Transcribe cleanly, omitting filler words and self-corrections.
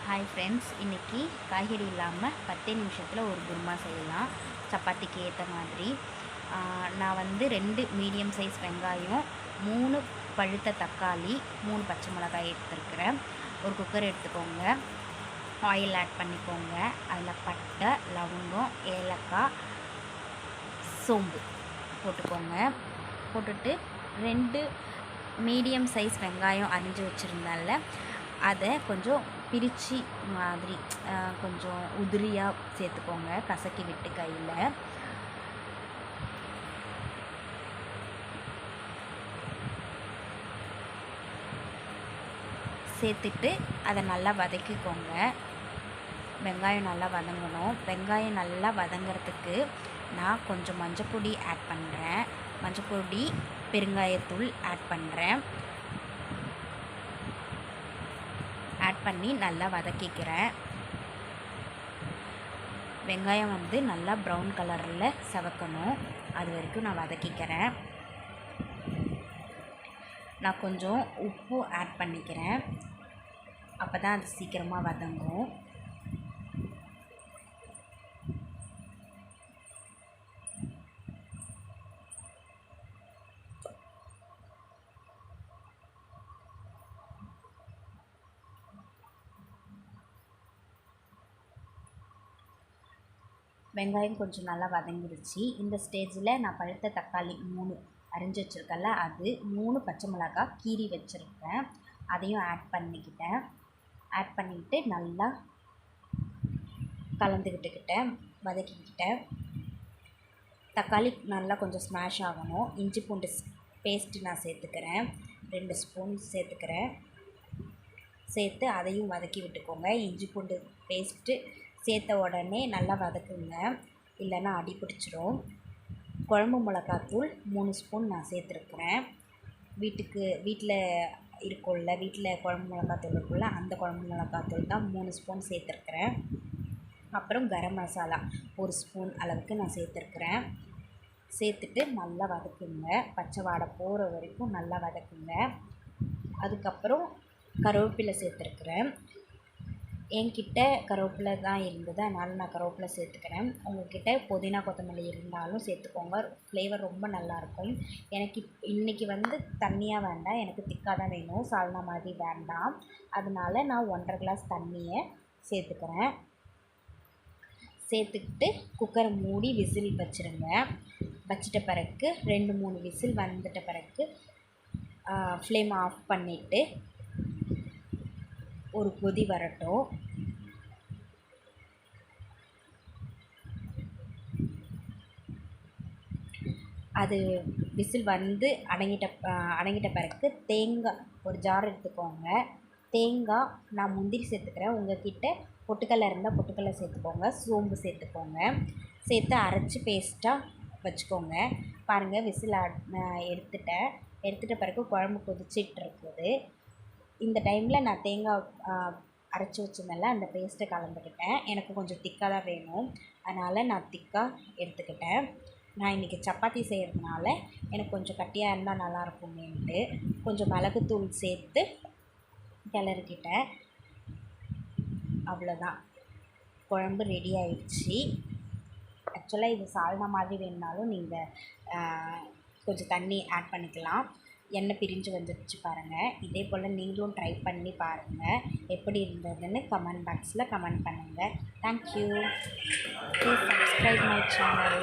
Hi friends, இன்றைக்கி காய்கறி இல்லாமல் 10 நிமிஷத்தில் ஒரு குருமா செய்யலாம். சப்பாத்திக்கு ஏற்ற மாதிரி. நான் வந்து 2 மீடியம் சைஸ் வெங்காயம், 3 பழுத்த தக்காளி, 3 பச்சை மிளகாய் எடுத்துருக்கிறேன். ஒரு குக்கர் எடுத்துக்கோங்க. ஆயில் ஆட் பண்ணிக்கோங்க. அதில் பட்டை, லவங்கம், ஏலக்காய், சோம்பு போட்டுக்கோங்க. போட்டுட்டு 2 மீடியம் சைஸ் வெங்காயம் அரிஞ்சு வச்சுருந்தால அதை கொஞ்சம் பிரித்து மாதிரி கொஞ்சம் உதிரியாக சேர்த்துக்கோங்க. கசக்கி விட்டு கையில் சேர்த்துட்டு அதை நல்லா வதக்கிக்கோங்க. வெங்காயம் நல்லா வதங்கணும். வெங்காயம் நல்லா வதங்கிறதுக்கு நான் கொஞ்சம் மஞ்சப்பொடி ஆட் பண்ணுறேன். மஞ்சப்பொடி, பெருங்காயத்தூள் ஆட் பண்ணுறேன். ஆட் பண்ணி நல்லா வதக்கிக்கிறேன். வெங்காயம் வந்து நல்லா ப்ரௌன் கலரில் செவக்கணும். அது வரைக்கும் நான் வதக்கிக்கிறேன். நான் கொஞ்சம் உப்பு ஆட் பண்ணிக்கிறேன். அப்போ தான் அது சீக்கிரமாக வதங்கும். வெங்காயம் கொஞ்சம் நல்லா வதங்கிடுச்சு. இந்த ஸ்டேஜில் நான் பழுத்த தக்காளி 3 அரிஞ்சு வச்சுருக்கேன்ல, அது 3 பச்சை மிளகாய் கீறி வச்சுருக்கேன். அதையும் ஆட் பண்ணிக்கிட்டேன். ஆட் பண்ணிவிட்டு நல்லா கலந்துக்கிட்டுக்கிட்டேன், வதக்கிக்கிட்டேன். தக்காளி நல்லா கொஞ்சம் ஸ்மாஷ் ஆகணும். இஞ்சி பூண்டு பேஸ்ட்டு நான் சேர்த்துக்கிறேன். 2 ஸ்பூன் சேர்த்துக்கிறேன். சேர்த்து அதையும் வதக்கி விட்டுக்கோங்க. இஞ்சி பூண்டு பேஸ்ட்டு சேர்த்த உடனே நல்லா வதக்குங்க, இல்லைன்னா அடி பிடிச்சிரும். குழம்பு மிளகாத்தூள் 3 ஸ்பூன் நான் சேர்த்துருக்குறேன். வீட்டில் இருக்கும்ல, வீட்டில் குழம்பு மிளகாத்தூள் இருக்குல்ல, அந்த குழம்பு மிளகாத்தூள் தான் 3 ஸ்பூன் சேர்த்துருக்குறேன். அப்புறம் கரம் மசாலா 1 ஸ்பூன் அளவுக்கு நான் சேர்த்துருக்குறேன். சேர்த்துட்டு நல்லா வதக்குங்க. பச்சை வாடை போகிற வரைக்கும் நல்லா வதக்குங்க. அதுக்கப்புறம் கருவேப்பிலை சேர்த்துருக்குறேன். என்கிட்ட கருவேப்பிலை தான் இருந்தது, அதனால் நான் கருவேப்பிலை சேர்த்துக்கிறேன். உங்கள்கிட்ட புதினா கொத்தமல்லி இருந்தாலும் சேர்த்துக்கோங்க. ஃப்ளேவர் ரொம்ப நல்லாயிருக்கும். எனக்கு இன்றைக்கி வந்து தண்ணியாக வேண்டாம், எனக்கு திக்காக தான் வேணும், சால்னா மாதிரி வேண்டாம். அதனால நான் 1.5 கிளாஸ் தண்ணியை சேர்த்துக்கிறேன். சேர்த்துக்கிட்டு குக்கரை மூடி விசில் வச்சுருங்க. வச்சிட்ட பிறகு 2-3 விசில் வந்துட்ட பிறகு ஃப்ளேம் ஆஃப் பண்ணிவிட்டு ஒரு கொதி வரட்டும். அது விசில் வந்து அடங்கிட்ட பிறகு தேங்காய் ஒரு ஜார் எடுத்துக்கோங்க. தேங்காய் நான் முந்திரி சேர்த்துக்கிறேன். உங்கள் கிட்டே பொட்டுக்கடலை இருந்தால் பொட்டுக்கடலை சேர்த்துக்கோங்க. சோம்பு சேர்த்துக்கோங்க. சேர்த்து அரைச்சி பேஸ்ட்டாக வச்சுக்கோங்க. பாருங்கள், விசில் எடுத்துட்ட பிறகு குழம்பு கொதிச்சிட்டு இருக்குது. இந்த டைமில் நான் தேங்காய் அரைச்சி வச்சிருந்தேன்ல, அந்த பேஸ்ட்டை கலந்துக்கிட்டேன். எனக்கு கொஞ்சம் திக்காக தான் வேணும், அதனால் நான் திக்காக எடுத்துக்கிட்டேன். நான் இன்றைக்கி சப்பாத்தி செய்கிறதுனால எனக்கு கொஞ்சம் கட்டியாக இருந்தால் நல்லாயிருக்குமேன்ட்டு கொஞ்சம் மிளகுத்தூள் சேர்த்து கிளறிக்கிட்டேன். அவ்வளோதான், குழம்பு ரெடி ஆயிடுச்சு. ஆக்சுவலாக இது சால்னா மாதிரி வேணுனாலும் நீங்கள் கொஞ்சம் தண்ணி ஆட் பண்ணிக்கலாம். எண்ணெய் பிரிஞ்சு வந்துடுச்சு பாருங்கள். இதே போல் நீங்களும் ட்ரை பண்ணி பாருங்கள். எப்படி இருந்ததுன்னு கமெண்ட் பாக்ஸில் கமெண்ட் பண்ணுங்கள். Thank you. Please subscribe my channel.